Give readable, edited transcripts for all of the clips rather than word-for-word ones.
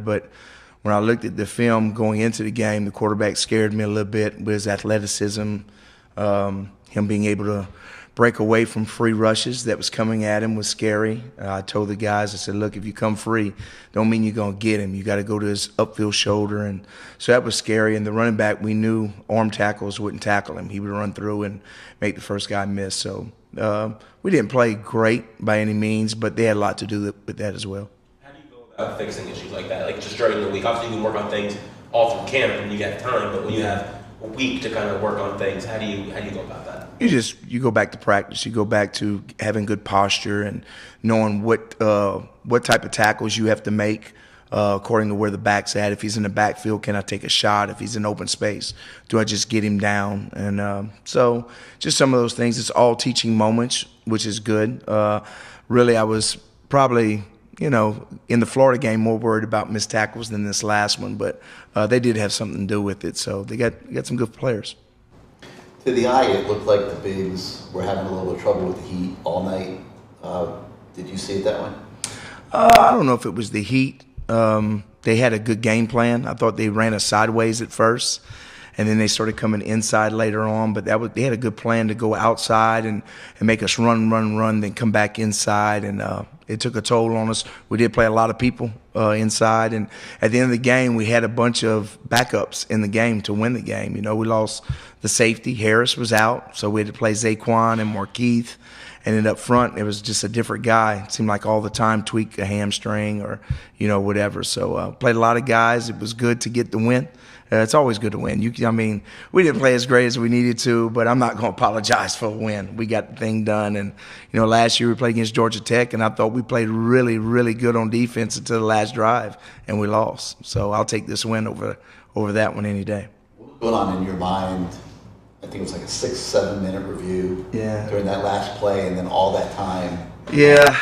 but when I looked at the film going into the game, the quarterback scared me a little bit with his athleticism, him being able to break away from free rushes that was coming at him was scary. I told the guys, I said, look, if you come free, don't mean you're going to get him. You got to go to his upfield shoulder. And so that was scary. And the running back, we knew arm tackles wouldn't tackle him. He would run through and make the first guy miss. So we didn't play great by any means, but they had a lot to do with that as well. How do you go about fixing issues like that? Like just during the week, obviously you can work on things all through camp and you get time, but when you have a week to kind of work on things, how do you go about that? You go back to practice. You go back to having good posture and knowing what type of tackles you have to make according to where the back's at. If he's in the backfield, can I take a shot? If he's in open space, do I just get him down? And so just some of those things. It's all teaching moments, which is good. Really, I was probably, in the Florida game more worried about missed tackles than this last one, but they did have something to do with it. So they got some good players. To the eye, it looked like the Bigs were having a little bit of trouble with the heat all night. Did you see it that way? I don't know if it was the heat. They had a good game plan. I thought they ran us sideways at first, and then they started coming inside later on. But they had a good plan to go outside and make us run, then come back inside. And it took a toll on us. We did play a lot of people inside. And at the end of the game, we had a bunch of backups in the game to win the game. We lost the safety. Harris was out, so we had to play Zaquan and Markeith. And then up front, it was just a different guy. It seemed like all the time tweak a hamstring or, whatever. So played a lot of guys. It was good to get the win. It's always good to win. We didn't play as great as we needed to, but I'm not going to apologize for a win. We got the thing done. And, last year we played against Georgia Tech, and I thought we played really, really good on defense until the last drive, and we lost. So I'll take this win over that one any day. What was going on in your mind? I think it was like a 6-7 minute review during that last play, and then all that time. Yeah,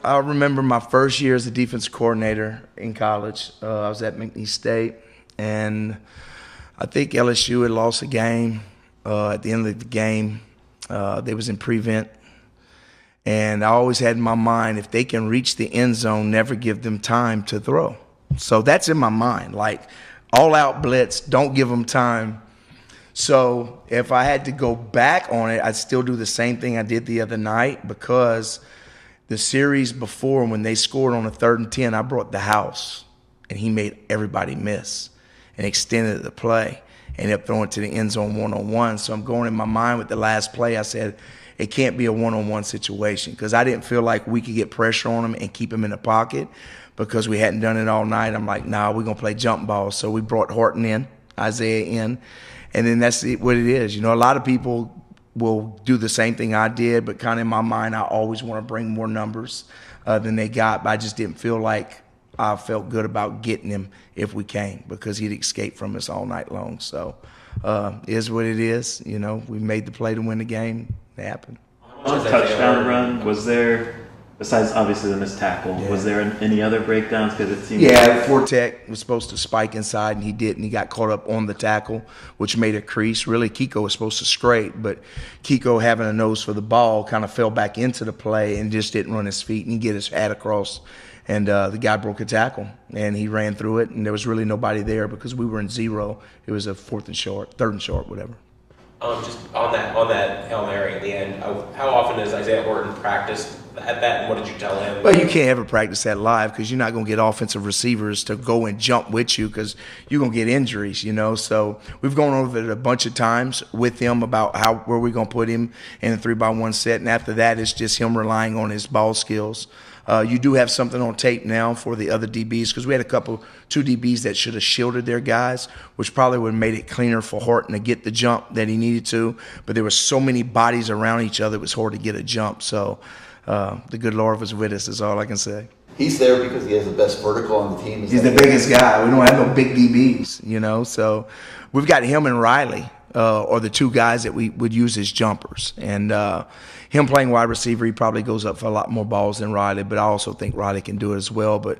I remember my first year as a defense coordinator in college. I was at McNeese State, and I think LSU had lost a game. At the end of the game, they was in prevent, and I always had in my mind, if they can reach the end zone, never give them time to throw. So that's in my mind, like all-out blitz, don't give them time. So if I had to go back on it, I'd still do the same thing I did the other night, because the series before, when they scored on a 3rd and 10, I brought the house, and he made everybody miss and extended the play and ended up throwing it to the end zone one-on-one. So I'm going in my mind with the last play. I said, it can't be a one-on-one situation, because I didn't feel like we could get pressure on him and keep him in the pocket because we hadn't done it all night. I'm like, nah, we're going to play jump ball. So we brought Horton in, Isaiah in. And then that's what it is. A lot of people will do the same thing I did, but kind of in my mind, I always want to bring more numbers than they got. But I just didn't feel like I felt good about getting him if we came, because he'd escaped from us all night long. So it is what it is. We made the play to win the game. It happened. On the touchdown run, was there, besides obviously the missed tackle, was there any other breakdowns? Because it seemed Fortek was supposed to spike inside, and he didn't. He got caught up on the tackle, which made a crease. Really, Kiko was supposed to scrape, but Kiko, having a nose for the ball, kind of fell back into the play and just didn't run his feet, and he get his hat across, and the guy broke a tackle, and he ran through it, and there was really nobody there because we were in zero. It was a 4th and short, 3rd and short, whatever. Just on that Hail Mary at the end, how often does Isaiah Horton practice at that, and what did you tell him? Well, you can't ever practice that live, because you're not going to get offensive receivers to go and jump with you, because you're going to get injuries, So we've gone over it a bunch of times with him about where we're going to put him in a 3-by-1 set, and after that, it's just him relying on his ball skills. You do have something on tape now for the other DBs, because we had 2 DBs that should have shielded their guys, which probably would have made it cleaner for Horton to get the jump that he needed to. But there were so many bodies around each other, it was hard to get a jump. So the good Lord was with us, is all I can say. He's there because he has the best vertical on the team. He's the biggest guy. We don't have no big DBs, So we've got him and Riley, or the 2 guys that we would use as jumpers. And him playing wide receiver, he probably goes up for a lot more balls than Riley, but I also think Riley can do it as well. But,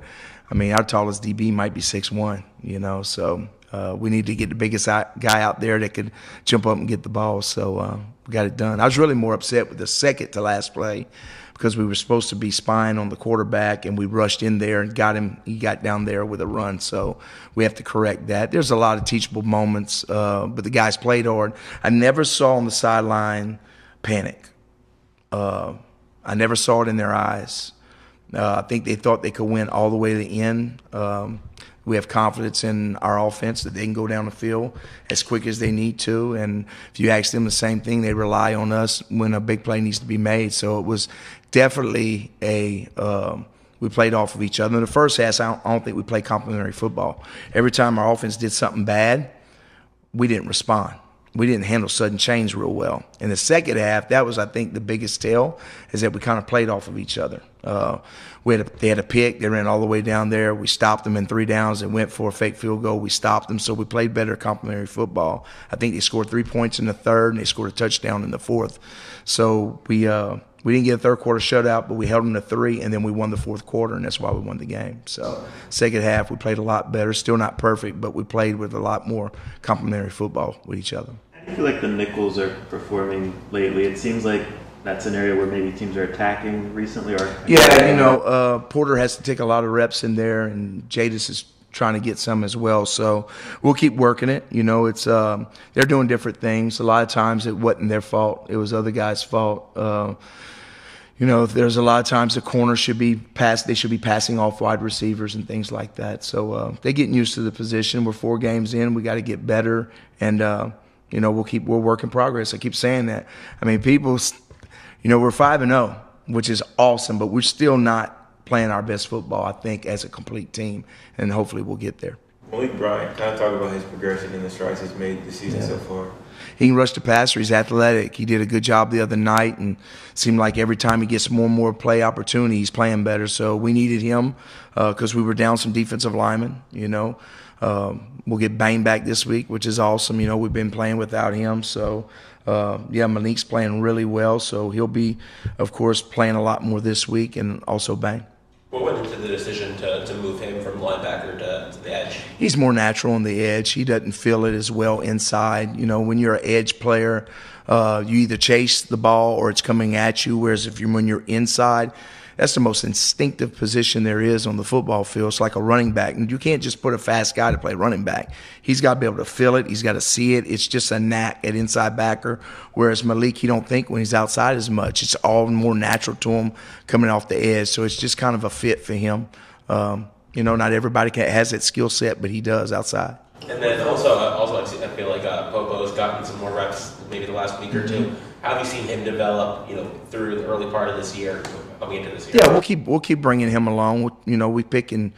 our tallest DB might be 6'1", so we need to get the biggest guy out there that could jump up and get the ball. So we got it done. I was really more upset with the second to last play, because we were supposed to be spying on the quarterback, and we rushed in there and got him. He got down there with a run, so we have to correct that. There's a lot of teachable moments, but the guys played hard. I never saw on the sideline panic. I never saw it in their eyes. I think they thought they could win all the way to the end. We have confidence in our offense that they can go down the field as quick as they need to. And if you ask them the same thing, they rely on us when a big play needs to be made. So it was definitely we played off of each other. In the first half, I don't think we played complementary football. Every time our offense did something bad, we didn't respond. We didn't handle sudden change real well. In the second half, that was, I think, the biggest tell, is that we kind of played off of each other. They had a pick. They ran all the way down there. We stopped them in 3 downs and went for a fake field goal. We stopped them, so we played better complementary football. I think they scored 3 points in the third, and they scored a touchdown in the fourth. So we didn't get a third quarter shutout, but we held them to 3, and then we won the fourth quarter, and that's why we won the game. So second half, we played a lot better. Still not perfect, but we played with a lot more complementary football with each other. I feel like the nickels are performing lately. It seems like that's an area where maybe teams are attacking recently. Yeah, Porter has to take a lot of reps in there, and Jadis is trying to get some as well. So we'll keep working it. It's they're doing different things. A lot of times it wasn't their fault. It was other guys' fault. There's a lot of times the corner should be passed. They should be passing off wide receivers and things like that. So they're getting used to the position. We're 4 games in. We got to get better, and we're work in progress. I keep saying that. I mean, we're 5-0, which is awesome, but we're still not playing our best football, I think, as a complete team, and hopefully we'll get there. Malik Bryant, kind of talk about his progression and the strides he's made this season so far. He can rush the passer. He's athletic. He did a good job the other night, and seemed like every time he gets more and more play opportunity, he's playing better. So we needed him because we were down some defensive linemen, We'll get Bane back this week, which is awesome. We've been playing without him. So, Malik's playing really well. So he'll be, of course, playing a lot more this week, and also Bane. What went into the decision to move him from linebacker to the edge? He's more natural on the edge. He doesn't feel it as well inside. When you're an edge player, you either chase the ball or it's coming at you, whereas when you're inside, that's the most instinctive position there is on the football field. It's like a running back. And you can't just put a fast guy to play running back. He's got to be able to feel it. He's got to see it. It's just a knack at inside backer. Whereas Malik, he don't think when he's outside as much. It's all more natural to him coming off the edge. So it's just kind of a fit for him. Not everybody has that skill set, but he does outside. And then also I feel like Popo's gotten some more reps maybe the last week or two. How have you seen him develop, through the early part of this year, coming into this year? Yeah, we'll keep bringing him along. We picking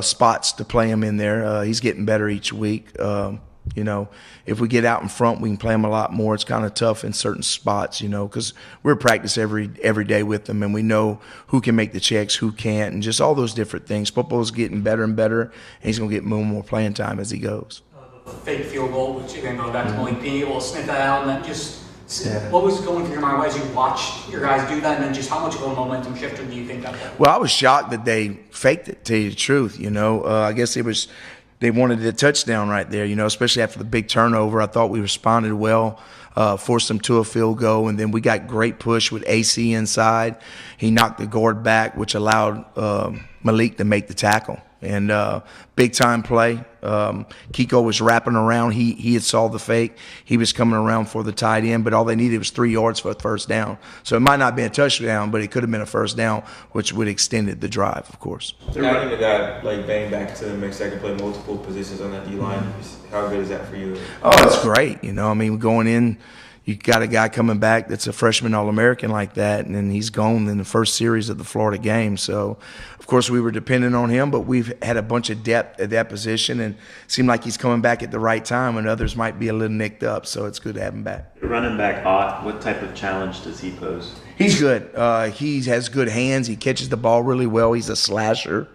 spots to play him in there. He's getting better each week. If we get out in front, we can play him a lot more. It's kind of tough in certain spots, because we're at practice every day with them, and we know who can make the checks, who can't, and just all those different things. Popo's getting better and better, and he's going to get more and more playing time as he goes. The fake field goal, which again going back to Malik, being able to sniff that out, and then just what was going through your mind as you watched your guys do that, and then just how much of a momentum shifter do you think that was? Well, I was shocked that they faked it, to tell you the truth. I guess they wanted a touchdown right there, especially after the big turnover. I thought we responded well, forced them to a field goal, and then we got great push with AC inside. He knocked the guard back, which allowed Malik to make the tackle. And big time play. Kiko was wrapping around. He had saw the fake. He was coming around for the tight end, but all they needed was 3 yards for a first down. So it might not be a touchdown, but it could have been a first down, which would have extended the drive, of course. Adding a guy like Bane back to the mix that can play multiple positions on that D-line, how good is that for you? Oh, it's great. Going in, you got a guy coming back that's a freshman All-American like that, and then he's gone in the first series of the Florida game. So, of course, we were dependent on him, but we've had a bunch of depth at that position, and it seemed like he's coming back at the right time, and others might be a little nicked up, so it's good to have him back. Running back Ott, what type of challenge does he pose? He's good. He has good hands. He catches the ball really well. He's a slasher.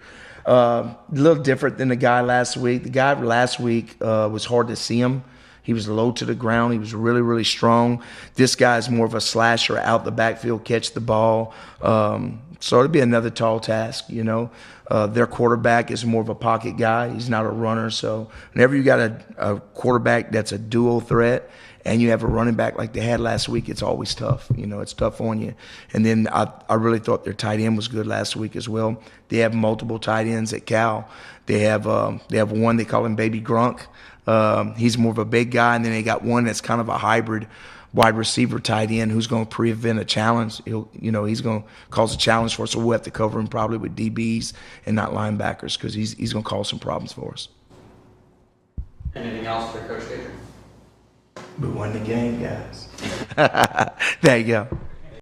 A little different than the guy last week. The guy last week was hard to see him. He was low to the ground. He was really, really strong. This guy's more of a slasher, out the backfield, catch the ball. So it'll be another tall task, Their quarterback is more of a pocket guy. He's not a runner. So whenever you got a quarterback that's a dual threat and you have a running back like they had last week, it's always tough. You know, it's tough on you. And then I really thought their tight end was good last week as well. They have multiple tight ends at Cal. They have one, they call him Baby Grunk. He's more of a big guy, and then they got one that's kind of a hybrid wide receiver tight end who's going to prevent a challenge. He's going to cause a challenge for us, so we'll have to cover him probably with DBs and not linebackers because he's going to cause some problems for us. Anything else for Coach Guidry? We won the game, guys. There you go.